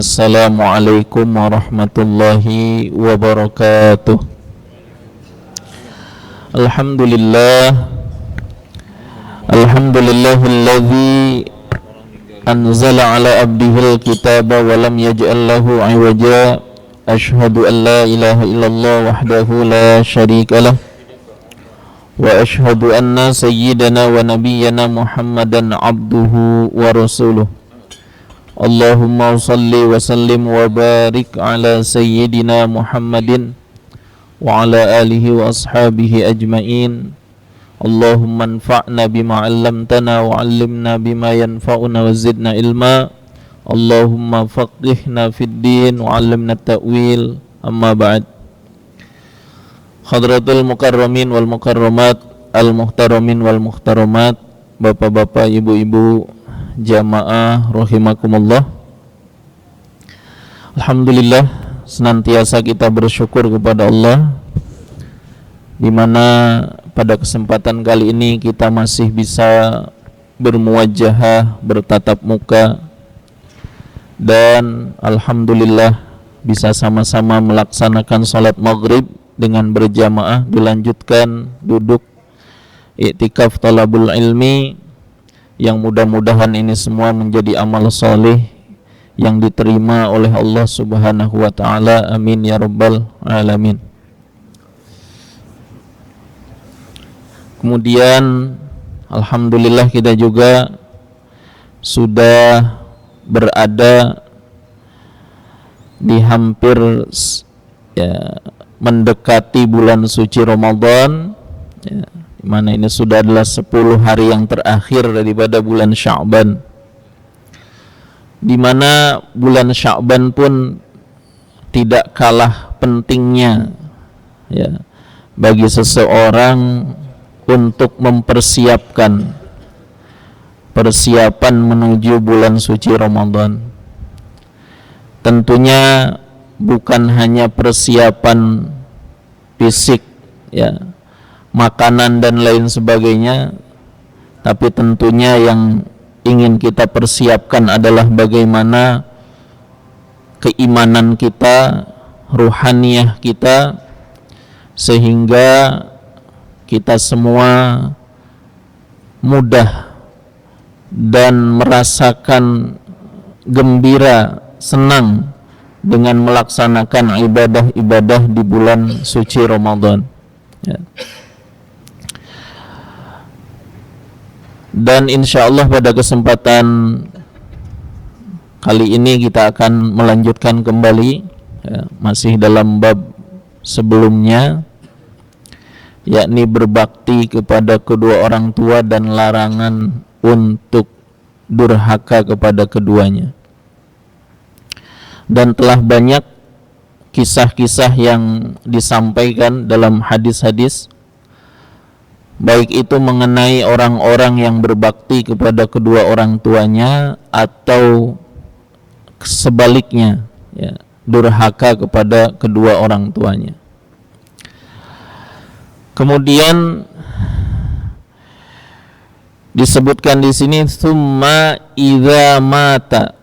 Assalamualaikum warahmatullahi wabarakatuh. Alhamdulillahilladzi anzala ala abdihil kitaba wa lam yaj'al lahu 'iwaja. Asyhadu an la ilaha illallah wahdahu la syarika lah wa asyhadu anna sayyidana wa nabiyyana Muhammadan abduhu wa rasuluh. Allahumma salli wa sallim wa barik ala sayyidina Muhammadin wa ala alihi wa ashabihi ajma'in. Allahumma anfa'na bima 'allamtana wa 'allimna bima yanfa'una wa zidna ilma. Allahumma faqihna fid din wa 'allimna ta'wil. Amma ba'd. Hadratul mukarramin wal mukarramat, al muhtaramin wal muhtaramat, bapak-bapak, ibu-ibu, jamaah rahimakumullah. Alhamdulillah, senantiasa kita bersyukur kepada Allah, di mana pada kesempatan kali ini kita masih bisa bermuwajahah, bertatap muka, dan alhamdulillah bisa sama-sama melaksanakan salat maghrib dengan berjamaah, dilanjutkan duduk iktikaf talabul ilmi, yang mudah-mudahan ini semua menjadi amal soleh yang diterima oleh Allah Subhanahu wa ta'ala. Amin ya rabbal alamin. Kemudian alhamdulillah kita juga sudah berada di hampir mendekati bulan suci Ramadan, mana ini sudah adalah 10 hari yang terakhir daripada bulan Sya'ban, di mana bulan Sya'ban pun tidak kalah pentingnya bagi seseorang untuk mempersiapkan persiapan menuju bulan suci Ramadan. Tentunya bukan hanya persiapan fisik, makanan dan lain sebagainya, tapi tentunya yang ingin kita persiapkan adalah bagaimana keimanan kita, ruhaniyah kita, sehingga kita semua mudah dan merasakan gembira, senang dengan melaksanakan ibadah-ibadah di bulan suci Ramadan. Dan insya Allah pada kesempatan kali ini kita akan melanjutkan kembali masih dalam bab sebelumnya, yakni berbakti kepada kedua orang tua dan larangan untuk durhaka kepada keduanya. Dan telah banyak kisah-kisah yang disampaikan dalam hadis-hadis, baik itu mengenai orang-orang yang berbakti kepada kedua orang tuanya atau sebaliknya, durhaka kepada kedua orang tuanya. Kemudian disebutkan di sini summa idza mata,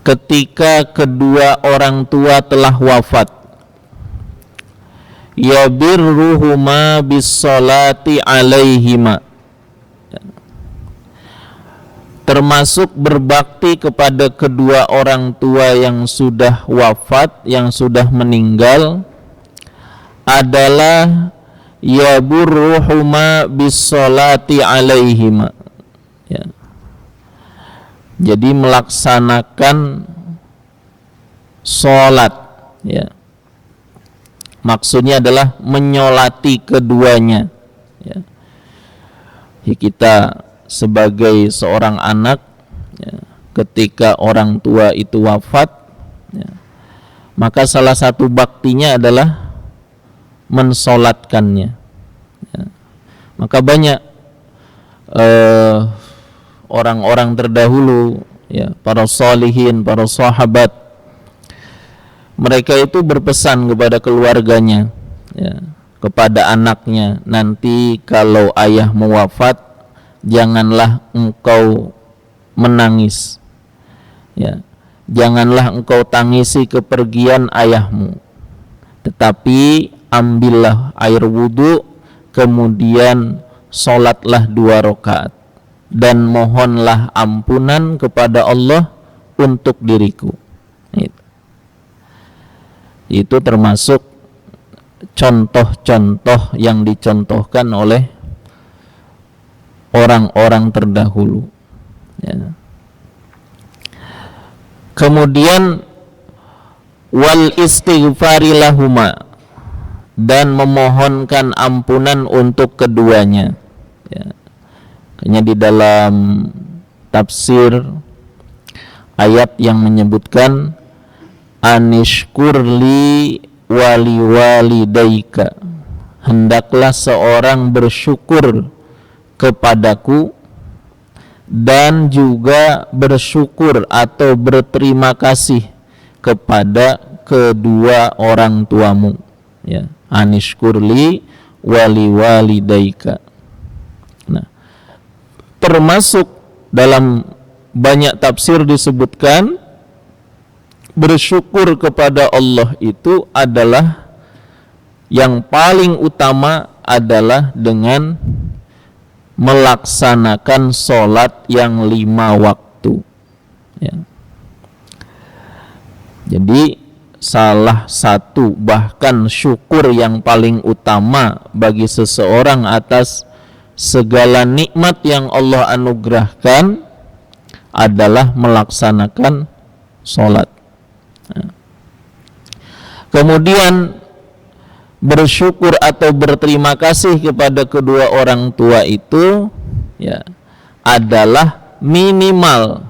ketika kedua orang tua telah wafat, yabirruhuma bis-sholati alaihima, termasuk berbakti kepada kedua orang tua yang sudah wafat, yang sudah meninggal, adalah yaburruhuma bis-sholati alaihima, jadi melaksanakan sholat, maksudnya adalah menyolati keduanya. Kita sebagai seorang anak, ketika orang tua itu wafat, maka salah satu baktinya adalah mensolatkannya. Maka banyak orang-orang terdahulu, para sholihin, para sahabat, mereka itu berpesan kepada keluarganya, kepada anaknya, nanti kalau ayahmu wafat, janganlah engkau menangis, Ya, janganlah engkau tangisi kepergian ayahmu, tetapi ambillah air wudhu, kemudian sholatlah 2 rakaat dan mohonlah ampunan kepada Allah untuk diriku. Itu termasuk contoh-contoh yang dicontohkan oleh orang-orang terdahulu. Ya. Kemudian wal istighfari lahuma, dan memohonkan ampunan untuk keduanya. Ya. Hanya di dalam tafsir ayat yang menyebutkan anishkurli wali walidaika, hendaklah seorang bersyukur kepadaku dan juga bersyukur atau berterima kasih kepada kedua orang tuamu. Ya, anishkurli wali walidaika. Nah, termasuk dalam banyak tafsir disebutkan bersyukur kepada Allah itu adalah yang paling utama adalah dengan melaksanakan sholat yang 5 waktu. Ya. Jadi salah satu bahkan syukur yang paling utama bagi seseorang atas segala nikmat yang Allah anugerahkan adalah melaksanakan sholat. Nah. Kemudian bersyukur atau berterima kasih kepada kedua orang tua itu ya adalah minimal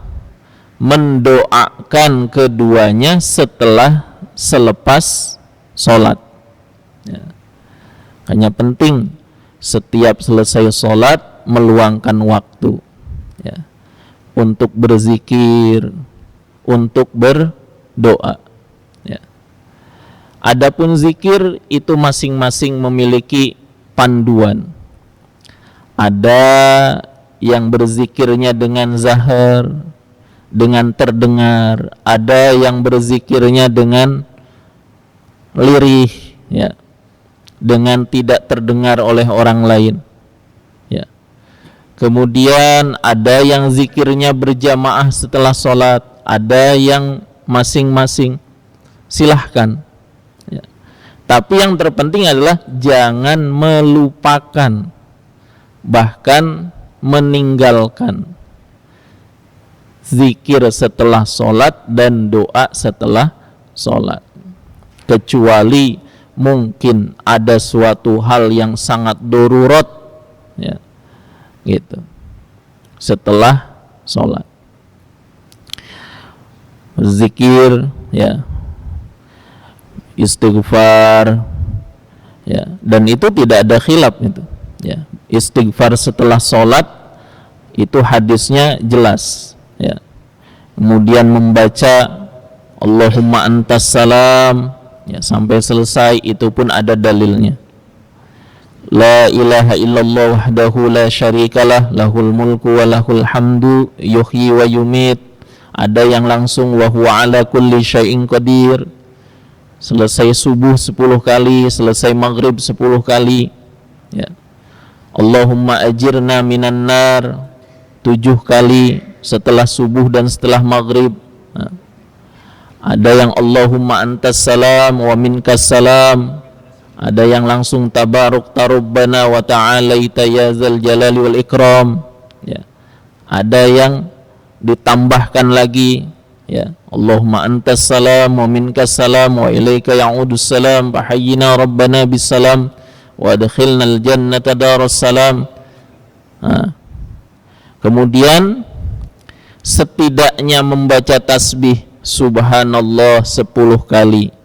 mendoakan keduanya selepas sholat. Ya. Hanya penting setiap selesai sholat meluangkan waktu ya, untuk berzikir, untuk berdoa. Ya. Adapun zikir itu masing-masing memiliki panduan. Ada yang berzikirnya dengan zahar, dengan terdengar, ada yang berzikirnya dengan lirih, ya, dengan tidak terdengar oleh orang lain. Ya. Kemudian ada yang zikirnya berjamaah setelah sholat, ada yang masing-masing. Silahkan. Ya. Tapi yang terpenting adalah jangan melupakan, bahkan meninggalkan zikir setelah sholat dan doa setelah sholat, kecuali mungkin ada suatu hal yang sangat darurat ya, gitu, setelah sholat berzikir ya, istighfar ya, dan itu tidak ada khilaf itu ya. Istighfar setelah sholat itu hadisnya jelas ya. Kemudian membaca Allahumma antas salam ya, sampai selesai itu pun ada dalilnya. La ilaha illallah wahdahu la syarikalah lahul mulku wa lahul hamdu yuhyi wa yumit. Ada yang langsung wa huwa ala kulli syai'in qadir. Selesai subuh 10 kali, selesai maghrib 10 kali ya. Allahumma ajirna minan nar 7 kali setelah subuh dan setelah maghrib. Nah, ada yang Allahumma antas salam wa minkas salam. Ada yang langsung tabaruk tarubbana wa ta'alaita ya zal jalali wal ikram ya. Ada yang ditambahkan lagi ya, Allahumma antas salam wa minkas salam wa ilaika ya'udus salam fahayyina rabbana bis salam wa adkhilnal jannata daras salam. Nah, kemudian setidaknya membaca tasbih subhanallah 10 kali,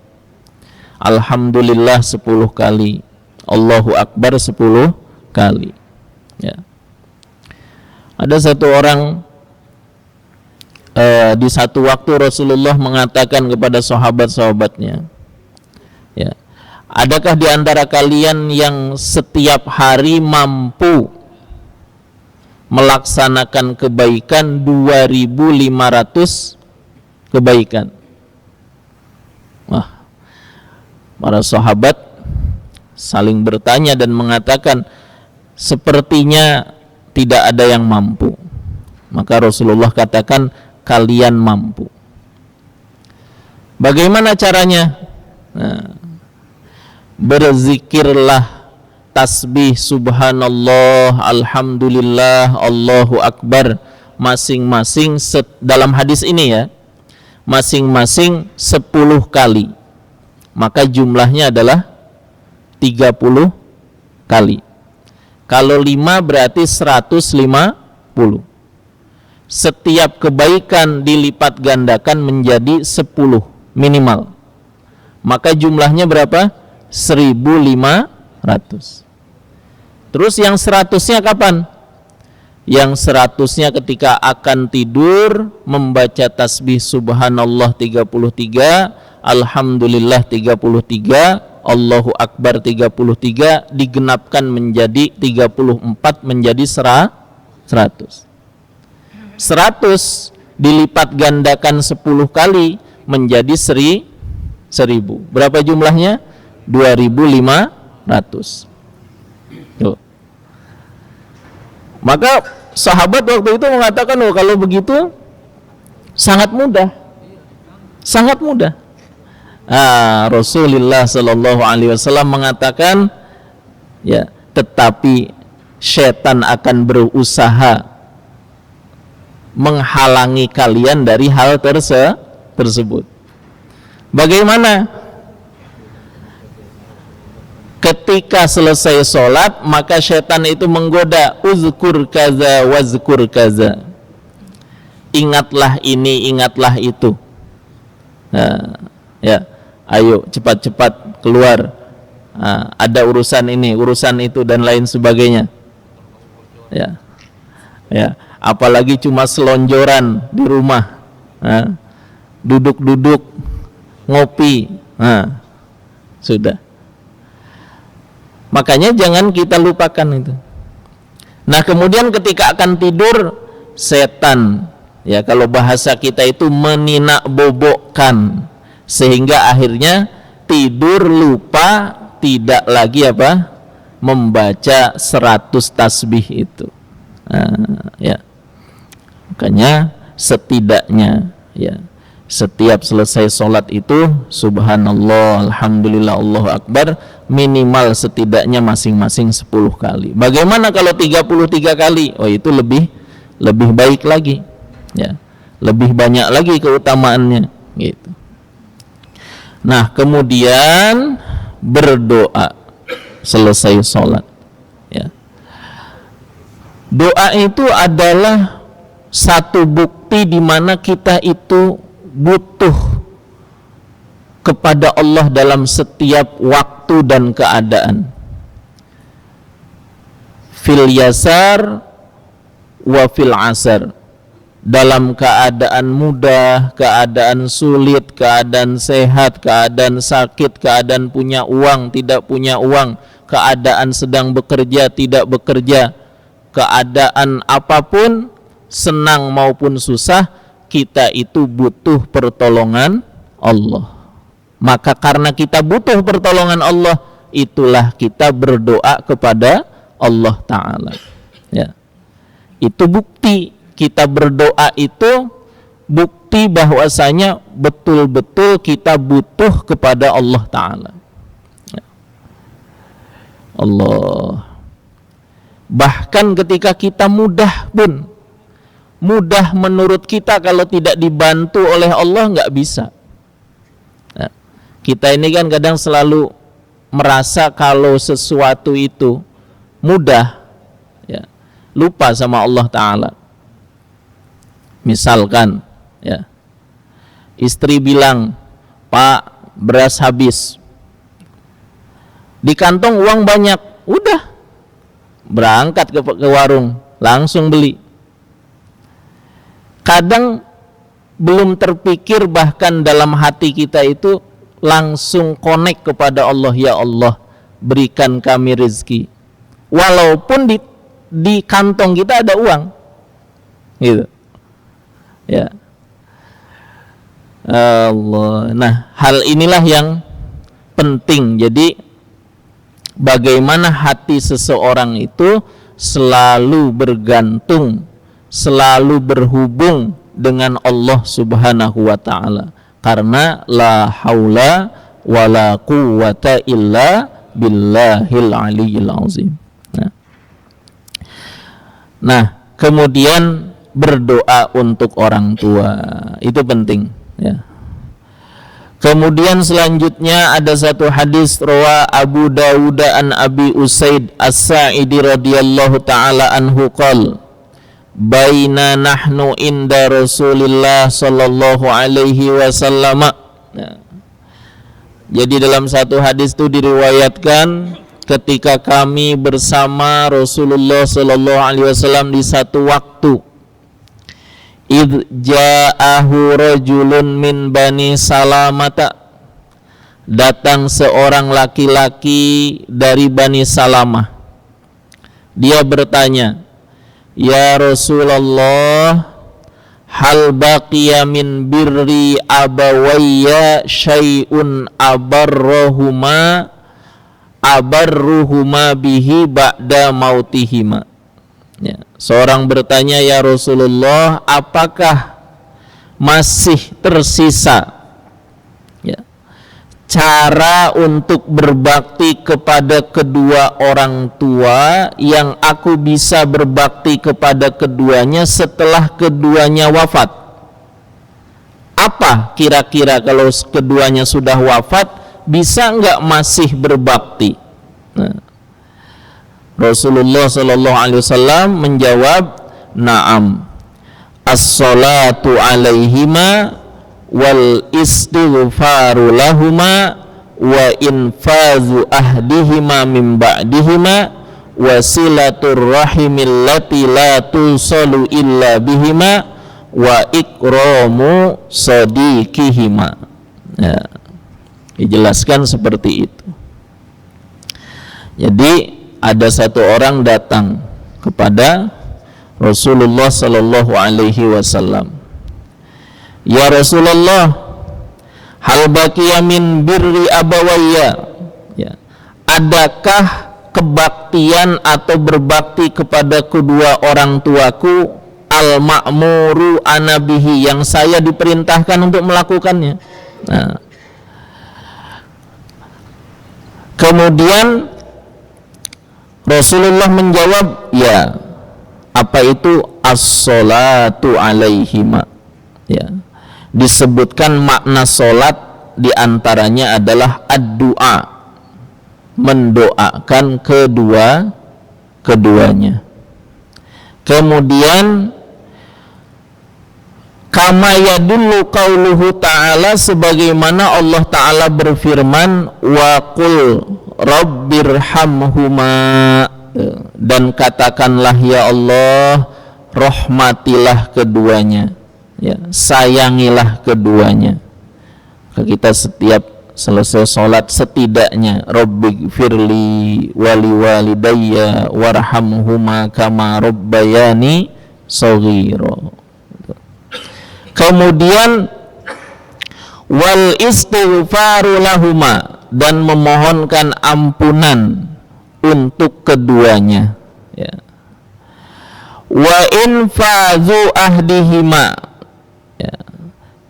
alhamdulillah 10 kali, Allahu akbar 10 kali ya. Ada satu orang di satu waktu Rasulullah mengatakan kepada sahabat-sahabatnya ya, adakah di antara kalian yang setiap hari mampu melaksanakan kebaikan 2500 kebaikan. Wah, para sahabat saling bertanya dan mengatakan, sepertinya tidak ada yang mampu. Maka Rasulullah katakan, kalian mampu. Bagaimana caranya? Nah, berzikirlah, tasbih, subhanallah, alhamdulillah, Allahu akbar, masing-masing dalam hadis ini ya, masing-masing 10 kali. Maka jumlahnya adalah 30 kali. Kalau 5 berarti 150. Setiap kebaikan dilipat gandakan menjadi 10 minimal. Maka jumlahnya berapa? 1.500. Terus yang 100-nya kapan? Yang 100-nya ketika akan tidur membaca tasbih subhanallah 33, alhamdulillah 33, Allahu akbar 33, digenapkan menjadi 34 menjadi 100. 100 dilipat gandakan 10 kali menjadi 1000. Berapa jumlahnya? 2.500. Tuh. Maka sahabat waktu itu mengatakan, oh kalau begitu sangat mudah. Sangat mudah. Rasulullah Shallallahu Alaihi Wasallam mengatakan, ya, tetapi setan akan berusaha menghalangi kalian dari hal tersebut. Bagaimana? Ketika selesai sholat, maka setan itu menggoda, uzkur kaza wazkur kaza, ingatlah ini, ingatlah itu. Nah, ya, ayo cepat-cepat keluar, ada urusan ini, urusan itu, dan lain sebagainya. Ya, ya, apalagi cuma selonjoran di rumah, duduk-duduk ngopi, sudah. Makanya jangan kita lupakan itu. Nah, kemudian ketika akan tidur, setan, ya kalau bahasa kita itu meninak bobokkan, sehingga akhirnya tidur lupa, tidak lagi membaca 100 tasbih itu. Ya. Makanya setidaknya, ya, setiap selesai sholat itu subhanallah, alhamdulillah, Allahu akbar, minimal setidaknya masing-masing 10 kali. Bagaimana kalau 33 kali? Oh, itu lebih baik lagi, ya, lebih banyak lagi keutamaannya, gitu. Nah, kemudian berdoa selesai sholat, ya. Doa itu adalah satu bukti di mana kita itu butuh kepada Allah dalam setiap waktu dan keadaan. Fil yasar wa fil asar, dalam keadaan mudah, keadaan sulit, keadaan sehat, keadaan sakit, keadaan punya uang, tidak punya uang, keadaan sedang bekerja, tidak bekerja, keadaan apapun, senang maupun susah, kita itu butuh pertolongan Allah. Maka karena kita butuh pertolongan Allah, itulah kita berdoa kepada Allah Ta'ala, ya. Itu bukti kita berdoa, itu bukti bahwasanya betul-betul kita butuh kepada Allah Ta'ala, ya. Allah. Bahkan ketika kita mudah pun, mudah menurut kita, kalau tidak dibantu oleh Allah nggak bisa. Nah, kita ini kan kadang selalu merasa kalau sesuatu itu mudah, ya, lupa sama Allah Ta'ala. Misalkan, ya, istri bilang, Pak, beras habis, di kantong uang banyak, udah berangkat ke warung, langsung beli. Kadang belum terpikir, bahkan dalam hati kita itu langsung connect kepada Allah, ya Allah, berikan kami rezeki, walaupun di kantong kita ada uang, gitu, ya. Allah. Nah, hal inilah yang penting. Jadi bagaimana hati seseorang itu selalu bergantung, selalu berhubung dengan Allah Subhanahu wa taala. Karena la haula wala quwwata illa billahil aliyyil azim. Nah, kemudian berdoa untuk orang tua itu penting, ya. Kemudian selanjutnya ada satu hadis rawa Abu Dawud an Abi Usaid As-Sa'idi radhiyallahu taala anhu qol baina nahnu inda Rasulillah sallallahu alaihi wasallam. Nah, jadi dalam satu hadis itu diriwayatkan ketika kami bersama Rasulullah sallallahu alaihi wasallam di satu waktu, idh ja'ahu rajulun min bani Salamata, datang seorang laki-laki dari Bani Salamah. Dia bertanya, ya Rasulullah, hal baqiya min birri abawayya syai'un abarruhuma bihi ba'da mautihima. Ya, seorang bertanya, ya Rasulullah, apakah masih tersisa cara untuk berbakti kepada kedua orang tua yang aku bisa berbakti kepada keduanya setelah keduanya wafat? Apa kira-kira kalau keduanya sudah wafat, bisa enggak masih berbakti? Nah, Rasulullah sallallahu alaihi wasallam menjawab, na'am, as-salatu alaihima wal istighfaru lahuma wa infazu ahdihima min ba'dihima wa silatur rahimil lati la tusalu illa bihima wa ikramu sadiqihima. Ya, dijelaskan seperti itu. Jadi ada satu orang datang kepada Rasulullah sallallahu alaihi wasallam, ya Rasulullah, hal baqiya min birri abawayya, ya, adakah kebaktian atau berbakti kepada kedua orang tuaku al-ma'muru anabihi, yang saya diperintahkan untuk melakukannya? Nah, kemudian Rasulullah menjawab, ya, apa itu as-salatu alaihima, ya. Disebutkan makna solat diantaranya adalah ad-du'a, mendoakan keduanya. Kemudian kama yadullu qauluhu ta'ala, sebagaimana Allah Ta'ala berfirman, wa qul rabbirhamhuma, dan katakanlah ya Allah, rahmatilah keduanya, ya, sayangilah keduanya. Kita setiap selesai sholat setidaknya rabbighfirli wali walidayya warhamhuma kama rabbayani shaghira. Kemudian wal istighfaru lahuma, dan memohonkan ampunan untuk keduanya, ya. Wa infazu ahdihima, ya,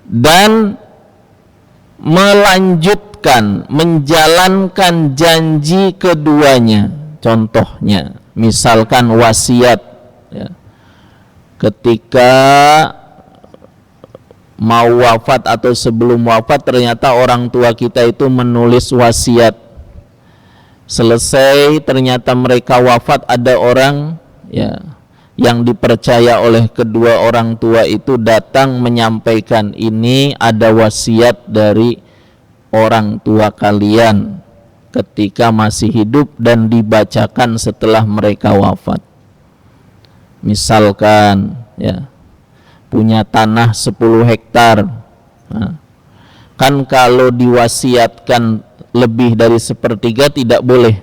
dan melanjutkan, menjalankan janji keduanya. Contohnya, misalkan wasiat, ya, ketika mau wafat atau sebelum wafat ternyata orang tua kita itu menulis wasiat. Selesai ternyata mereka wafat, ada orang, ya, yang dipercaya oleh kedua orang tua itu datang menyampaikan, ini ada wasiat dari orang tua kalian ketika masih hidup dan dibacakan setelah mereka wafat. Misalkan, ya, punya tanah 10 hektar. Nah, kan kalau diwasiatkan lebih dari 1/3 tidak boleh,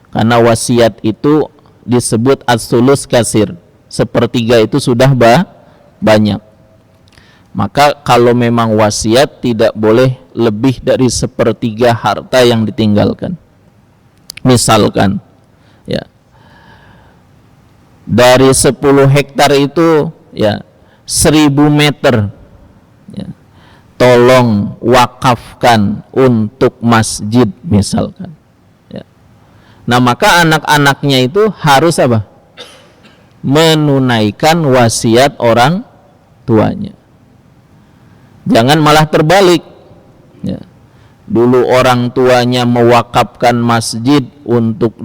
karena wasiat itu disebut as-sulus kasir, 1/3 itu sudah banyak. Maka kalau memang wasiat tidak boleh lebih dari 1/3 harta yang ditinggalkan. Misalkan ya, dari 10 hektar itu ya 1000 meter ya, tolong wakafkan untuk masjid misalkan ya. Nah maka anak-anaknya itu harus apa? Menunaikan wasiat orang tuanya. Jangan malah terbalik ya. Dulu orang tuanya mewakafkan masjid untuk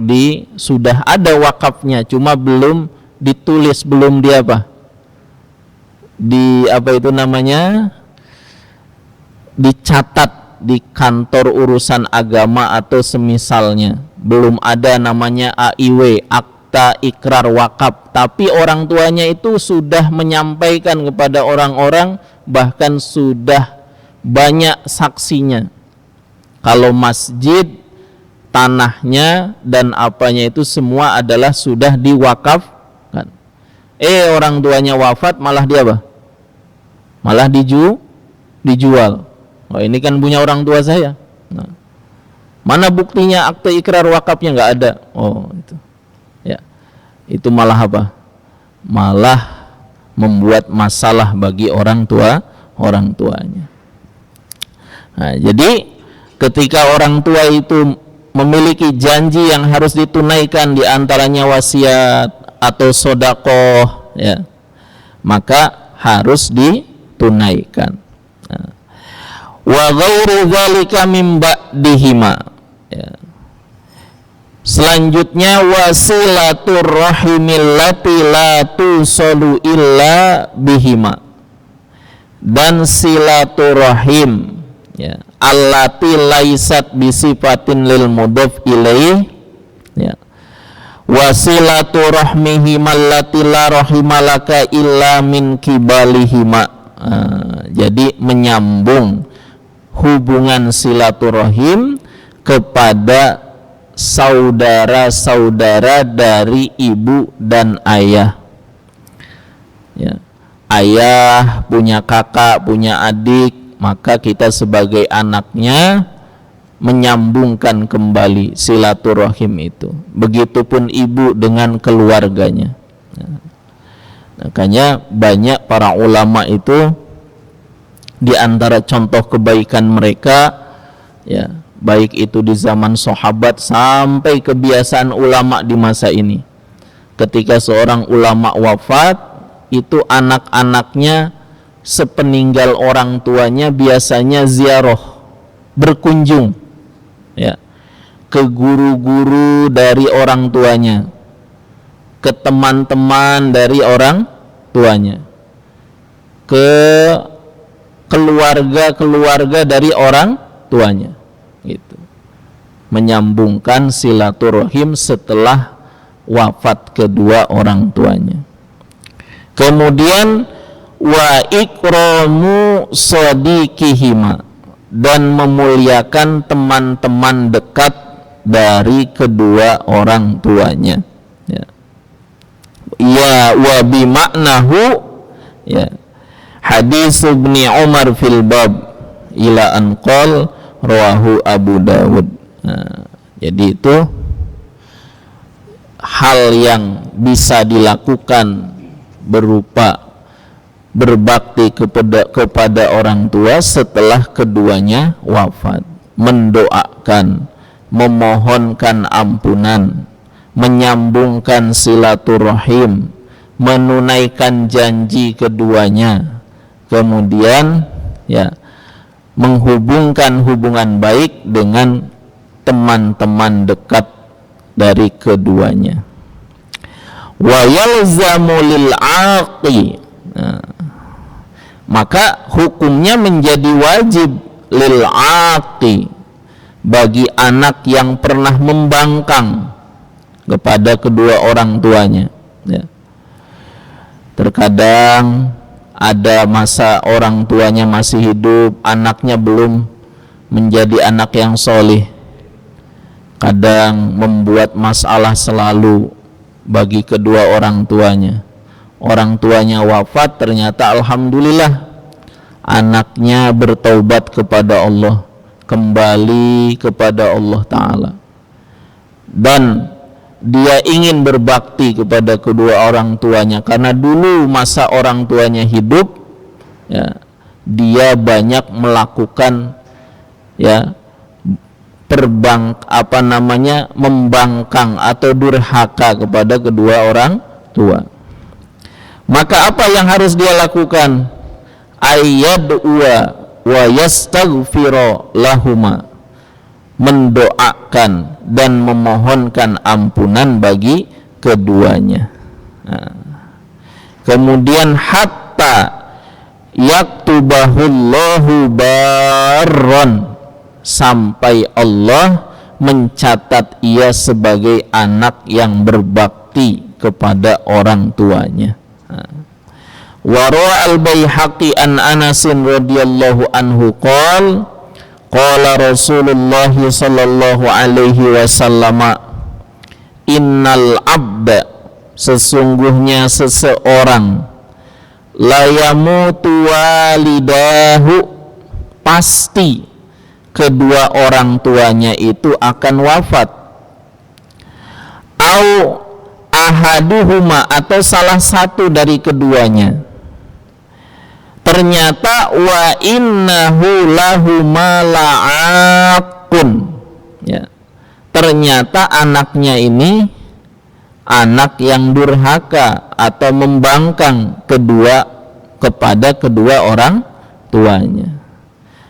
sudah ada wakafnya, cuma belum ditulis, belum dicatat di kantor urusan agama atau semisalnya, belum ada namanya AIW, akta ikrar wakaf, tapi orang tuanya itu sudah menyampaikan kepada orang-orang, bahkan sudah banyak saksinya kalau masjid, tanahnya dan apanya itu semua adalah sudah diwakafkan. Orang tuanya wafat, malah dia apa? Malah dijual. Oh ini kan punya orang tua saya. Nah, mana buktinya akte ikrar wakafnya? Nggak ada. Oh itu ya, itu malah apa? Malah membuat masalah bagi orang tuanya. Nah, jadi ketika orang tua itu memiliki janji yang harus ditunaikan, diantaranya wasiat atau sodakoh ya, maka harus ditunaikan. Nah, wa ghairu dzalika min ba'dihima ya. Selanjutnya wasilaturrahimil lati la tusalu illa bihima, dan silaturahim ya, allati laisat bisifatin lil mudhaf ilaih ya, wasilaturahmihim allati la rahimalaka illa min kibalihima. Jadi menyambung hubungan silaturahim kepada saudara-saudara dari ibu dan ayah ya. Ayah punya kakak, punya adik, maka kita sebagai anaknya menyambungkan kembali silaturahim itu. Begitupun ibu dengan keluarganya. Nah, makanya banyak para ulama itu, di antara contoh kebaikan mereka ya, baik itu di zaman sahabat sampai kebiasaan ulama di masa ini, ketika seorang ulama wafat, itu anak-anaknya sepeninggal orang tuanya biasanya ziarah, berkunjung ya, ke guru-guru dari orang tuanya, ke teman-teman dari orang tuanya, ke keluarga-keluarga dari orang tuanya gitu. Menyambungkan silaturahim setelah wafat kedua orang tuanya. Kemudian wa ikramu sadiqihima, dan memuliakan teman-teman dekat dari kedua orang tuanya ya. Ya wa bimaknahu ya, hadis Ibnu Umar fil bab ila an qol rawahu Abu Dawud. Nah, jadi itu hal yang bisa dilakukan berupa berbakti kepada orang tua setelah keduanya wafat, mendoakan, memohonkan ampunan, menyambungkan silaturahim, menunaikan janji keduanya, kemudian ya, menghubungkan hubungan baik dengan teman-teman dekat dari keduanya. Wa yalzamu lil aqi, maka hukumnya menjadi wajib lil aqi, bagi anak yang pernah membangkang kepada kedua orang tuanya ya. Terkadang ada masa orang tuanya masih hidup, anaknya belum menjadi anak yang soleh, kadang membuat masalah selalu bagi kedua orang tuanya. Orang tuanya wafat, ternyata alhamdulillah anaknya bertaubat kepada Allah, kembali kepada Allah Ta'ala, dan dia ingin berbakti kepada kedua orang tuanya karena dulu masa orang tuanya hidup, ya, dia banyak melakukan, ya, membangkang atau durhaka kepada kedua orang tua. Maka apa yang harus dia lakukan? Ayyad'uwa wa yastaghfira lahuma, mendoakan dan memohonkan ampunan bagi keduanya. Kemudian hatta yaktubahullahu barron, sampai Allah mencatat ia sebagai anak yang berbakti kepada orang tuanya. Wa rawa'al Baihaqi an Anasin radhiyallahu anhu qala Rasulullah sallallahu alaihi wasallam, innal abda, sesungguhnya seseorang, la yamutu walidahu, pasti kedua orang tuanya itu akan wafat, au ahaduhuma, atau salah satu dari keduanya. Ternyata wa innahu lahuma la'aqun, ya, ternyata anaknya ini anak yang durhaka atau membangkang kepada kedua orang tuanya.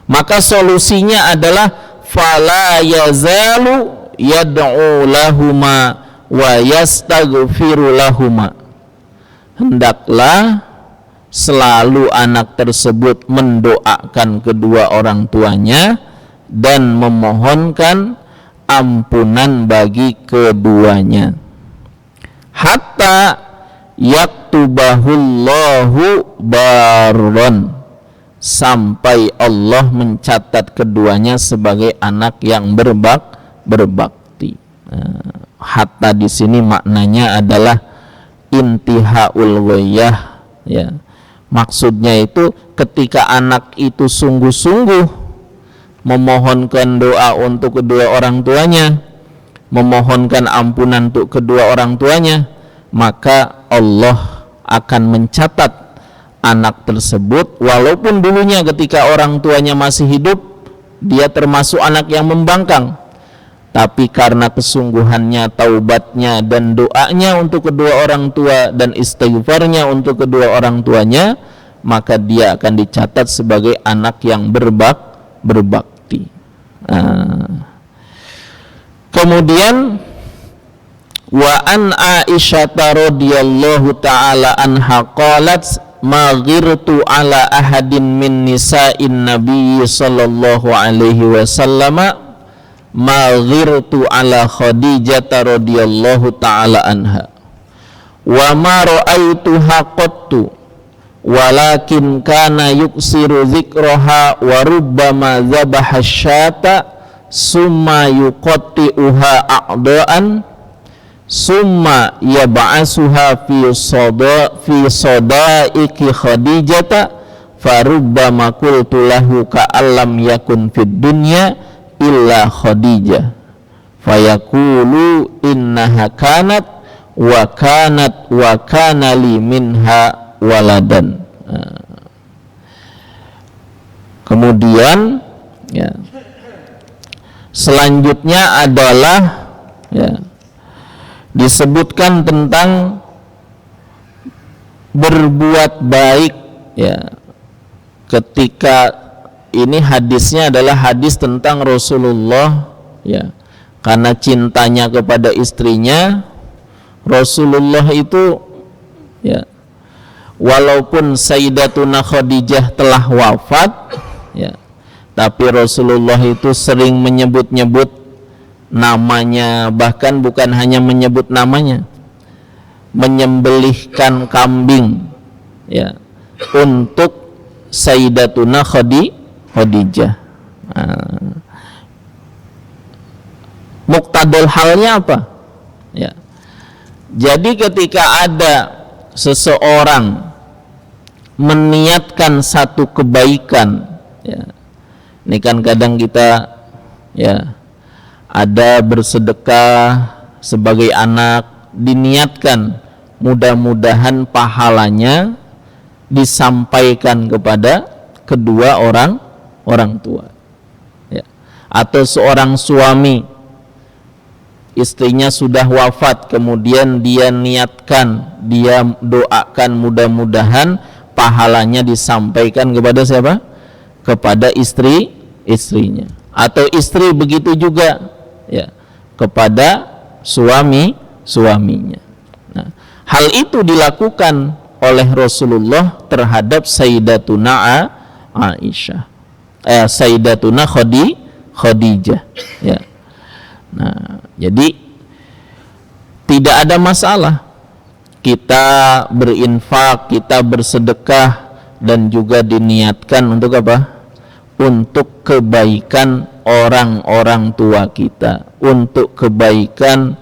Maka solusinya adalah fala yazalu yad'u lahuma wa yastaghfiru lahuma, hendaklah selalu anak tersebut mendoakan kedua orang tuanya dan memohonkan ampunan bagi keduanya, hatta yaktubahullahu barron, sampai Allah mencatat keduanya sebagai anak yang berbakti. Hatta di sini maknanya adalah intihaul ghayah, ya. Maksudnya itu ketika anak itu sungguh-sungguh memohonkan doa untuk kedua orang tuanya, memohonkan ampunan untuk kedua orang tuanya, maka Allah akan mencatat anak tersebut, walaupun dulunya ketika orang tuanya masih hidup dia termasuk anak yang membangkang, tapi karena kesungguhannya, taubatnya dan doanya untuk kedua orang tua dan istighfarnya untuk kedua orang tuanya, maka dia akan dicatat sebagai anak yang berbakti. Kemudian wa an Aisyah radhiyallahu taala anha qalat ma ghirtu ala ahadin min nisa'in nabiy sallallahu alaihi wasallam ma ghirtu ala Khadijah radhiyallahu taala anha wa ma ra'aituha qattu walakin kana yuksiru dzikraha wa rubbama dzabaha syata summa yuqatti'uha a'daan summa yab'asuha fi sadaiki Khadijata farubbama qultu lahu ka'allam yakun fid dunya illa Khadijah fayaqulu innaha kanat wa kana li minha waladan. Kemudian, ya, selanjutnya adalah, ya, disebutkan tentang berbuat baik, ya, ketika ini hadisnya adalah hadis tentang Rasulullah, ya, karena cintanya kepada istrinya, Rasulullah itu, ya, walaupun Sayyidatuna Khadijah telah wafat, ya, tapi Rasulullah itu sering menyebut-nyebut namanya, bahkan bukan hanya menyebut namanya, menyembelihkan kambing, ya, untuk Sayyidatuna Khadijah. Muqtadul halnya apa? Ya. Jadi ketika ada seseorang meniatkan satu kebaikan, ya. Ini kan kadang kita, ya, ada bersedekah sebagai anak, diniatkan mudah-mudahan pahalanya disampaikan kepada kedua orang tua, ya. Atau seorang suami, istrinya sudah wafat, kemudian dia niatkan, dia doakan mudah-mudahan pahalanya disampaikan kepada siapa? Kepada istrinya. Atau istri begitu juga, ya, kepada suaminya. Nah, hal itu dilakukan oleh Rasulullah terhadap Sayyidatuna Aisyah, Sayyidatuna Khadijah, ya. Nah, jadi tidak ada masalah kita berinfak, kita bersedekah, dan juga diniatkan untuk apa? Untuk kebaikan orang-orang tua kita, untuk kebaikan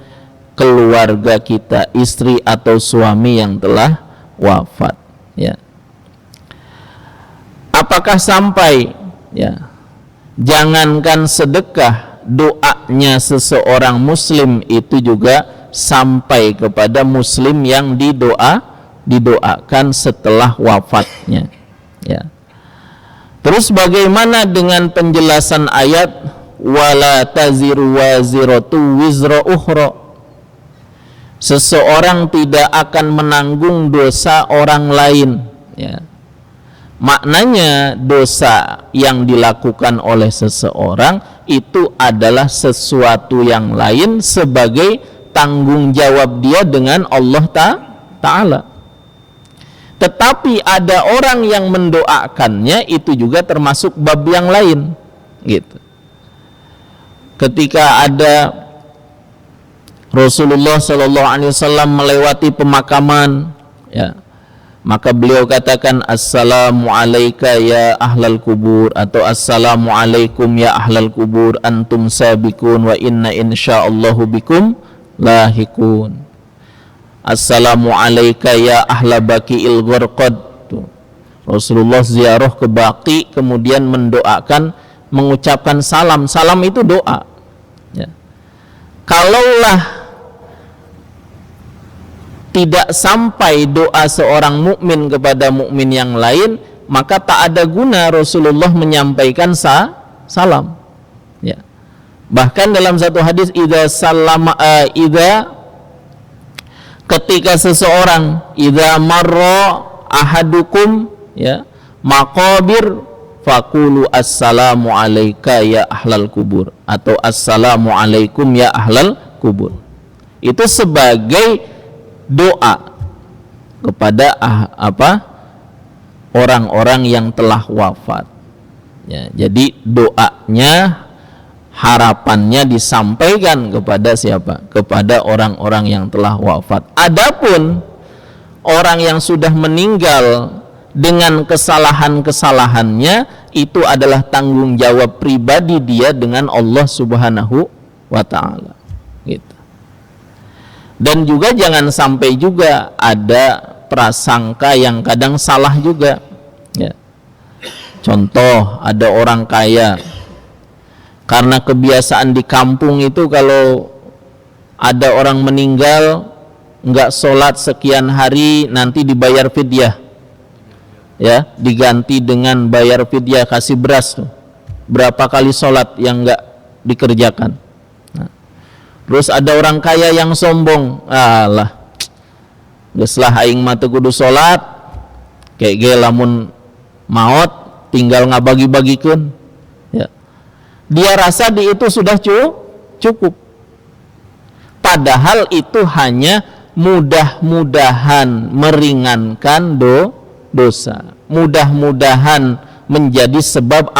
keluarga kita, istri atau suami yang telah wafat, ya. Apakah sampai, ya, jangankan sedekah, doanya seseorang muslim itu juga sampai kepada muslim yang didoakan setelah wafatnya, ya. Terus bagaimana dengan penjelasan ayat wala taziru waziratu wizra ukhra? Seseorang tidak akan menanggung dosa orang lain, ya. Maknanya dosa yang dilakukan oleh seseorang itu adalah sesuatu yang lain sebagai tanggung jawab dia dengan Allah Ta'ala. Tetapi ada orang yang mendoakannya, itu juga termasuk bab yang lain, gitu. Ketika ada Rasulullah SAW melewati pemakaman, ya, maka beliau katakan assalamu alayka ya ahlal kubur, atau assalamu alaikum ya ahlal kubur, antum sabikun wa inna insyaallahu bikum lahikun. Assalamu alayka ya ahla baqi'il gharqad. Rasulullah ziarah ke Baqi, kemudian mendoakan, mengucapkan salam. Salam itu doa, ya. Kalaulah tidak sampai doa seorang mukmin kepada mukmin yang lain, maka tak ada guna Rasulullah menyampaikan salam, ya. Bahkan dalam satu hadis, ketika seseorang idza marra ahadukum, ya, maqabir faqulu assalamu alayka ya ahlal kubur, atau assalamu alaikum ya ahlal kubur. Itu sebagai doa kepada orang-orang yang telah wafat, ya. Jadi doanya, harapannya disampaikan kepada siapa? Kepada orang-orang yang telah wafat. Adapun orang yang sudah meninggal dengan kesalahan-kesalahannya, itu adalah tanggung jawab pribadi dia dengan Allah Subhanahu wa ta'ala, gitu. Dan juga jangan sampai juga ada prasangka yang kadang salah juga, ya. Contoh, ada orang kaya, karena kebiasaan di kampung itu kalau ada orang meninggal nggak sholat sekian hari, nanti dibayar fidyah, ya, diganti dengan bayar fidyah, kasih beras tuh, berapa kali sholat yang nggak dikerjakan. Nah, terus ada orang kaya yang sombong, alah, geus lah aing mah teu kudu sholat, kayak ge lamun maot tinggal ngabagi-bagikeun, ya. Dia rasa di itu sudah cukup. Padahal itu hanya mudah-mudahan meringankan dosa, mudah-mudahan menjadi sebab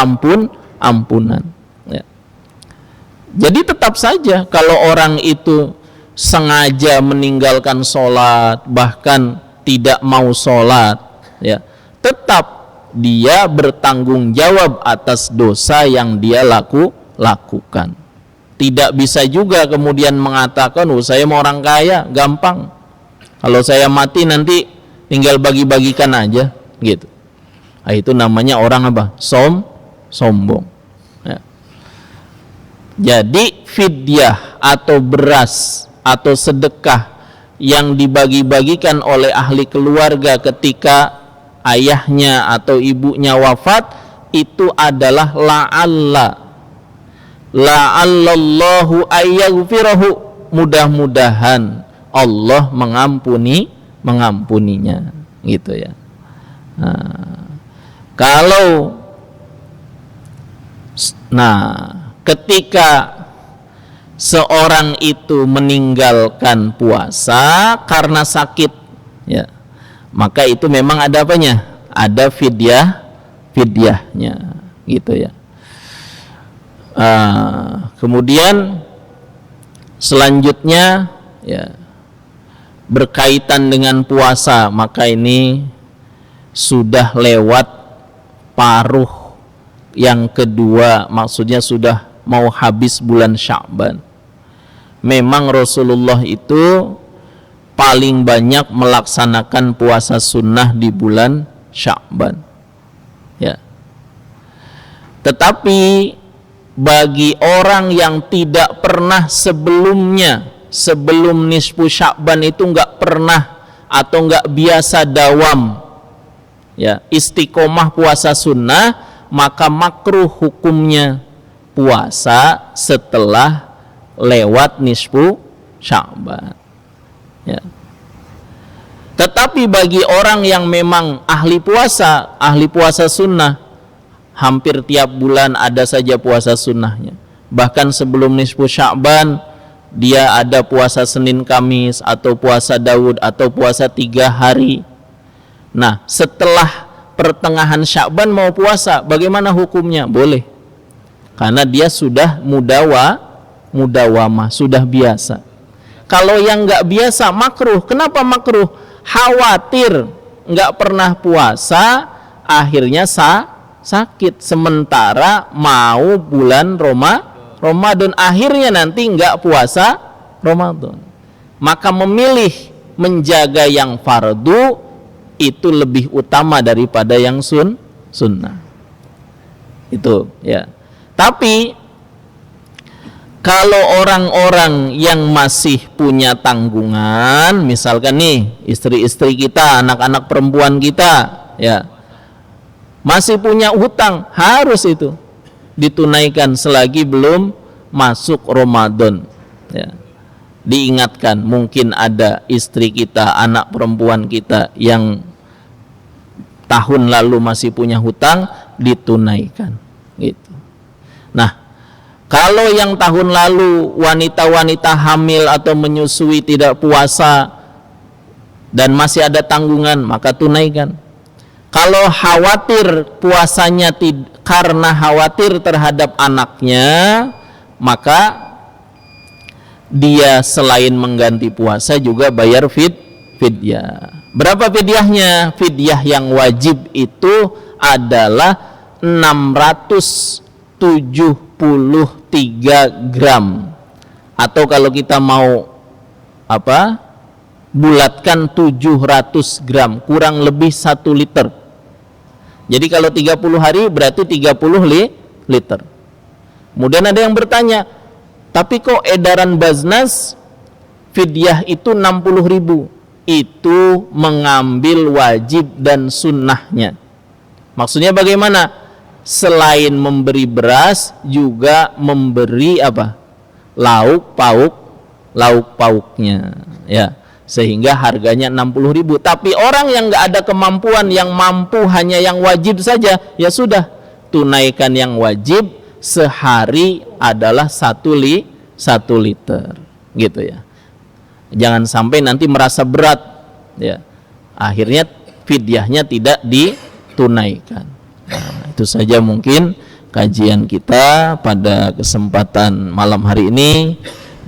ampunan, ya. Jadi tetap saja kalau orang itu sengaja meninggalkan sholat, bahkan tidak mau sholat, ya, tetap dia bertanggung jawab atas dosa yang dia lakukan. Tidak bisa juga kemudian mengatakan, oh saya mau orang kaya, gampang, kalau saya mati nanti tinggal bagi-bagikan aja, gitu. Itu namanya orang apa? Sombong. Ya. Jadi fidyah atau beras atau sedekah yang dibagi-bagikan oleh ahli keluarga ketika ayahnya atau ibunya wafat, itu adalah la'allallahu ayyaghfirahu, mudah-mudahan Allah mengampuninya, gitu ya. Ketika seorang itu meninggalkan puasa karena sakit, ya, maka itu memang ada apanya? Ada fidyahnya, gitu ya. Kemudian selanjutnya, ya, berkaitan dengan puasa, maka ini sudah lewat paruh yang kedua, maksudnya sudah mau habis bulan Sya'ban. Memang Rasulullah itu paling banyak melaksanakan puasa sunnah di bulan Sya'ban, ya. Tetapi bagi orang yang tidak pernah sebelum nisfu Sya'ban itu nggak pernah atau nggak biasa dawam, ya, istiqomah puasa sunnah, maka makruh hukumnya puasa setelah lewat nisfu Sya'ban, ya. Tetapi bagi orang yang memang ahli puasa sunnah, hampir tiap bulan ada saja puasa sunnahnya. Bahkan sebelum nisfu Sya'ban dia ada puasa Senin Kamis atau puasa Daud atau puasa 3 hari. Nah, setelah pertengahan Sya'ban mau puasa, bagaimana hukumnya? Boleh, karena dia sudah mudawamah, sudah biasa. Kalau yang nggak biasa makruh. Kenapa makruh? Khawatir nggak pernah puasa, akhirnya sakit, sementara mau bulan Ramadan, akhirnya nanti nggak puasa Ramadan. Maka memilih menjaga yang fardu itu lebih utama daripada yang sunnah. Itu, ya. Tapi kalau orang-orang yang masih punya tanggungan, misalkan nih istri-istri kita, anak-anak perempuan kita, ya, masih punya hutang, harus itu ditunaikan selagi belum masuk Ramadan, ya. Diingatkan, mungkin ada istri kita, anak perempuan kita yang tahun lalu masih punya hutang, ditunaikan, gitu. Nah, kalau yang tahun lalu wanita-wanita hamil atau menyusui tidak puasa dan masih ada tanggungan, maka tunaikan. Kalau khawatir puasanya karena khawatir terhadap anaknya, maka dia selain mengganti puasa juga bayar fidyah. Berapa fidyahnya? Fidyah yang wajib itu adalah 673 gram, atau kalau kita mau bulatkan 700 gram, kurang lebih 1 liter. Jadi kalau 30 hari berarti 30 liter. Kemudian ada yang bertanya, tapi kok edaran Baznas fidyah itu 60.000? Itu mengambil wajib dan sunnahnya. Maksudnya bagaimana? Selain memberi beras, juga memberi lauk pauknya, ya, sehingga harganya 60.000. Tapi orang yang nggak ada kemampuan, yang mampu hanya yang wajib saja, ya sudah, tunaikan yang wajib. Sehari adalah 1 liter, gitu ya. Jangan sampai nanti merasa berat, ya, akhirnya fidyahnya tidak ditunaikan. Nah, itu saja mungkin kajian kita pada kesempatan malam hari ini.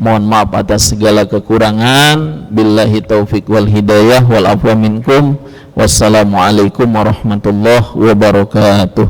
Mohon maaf atas segala kekurangan. Billahi taufik wal hidayah wal afwa minkum. Wassalamualaikum warahmatullahi wabarakatuh.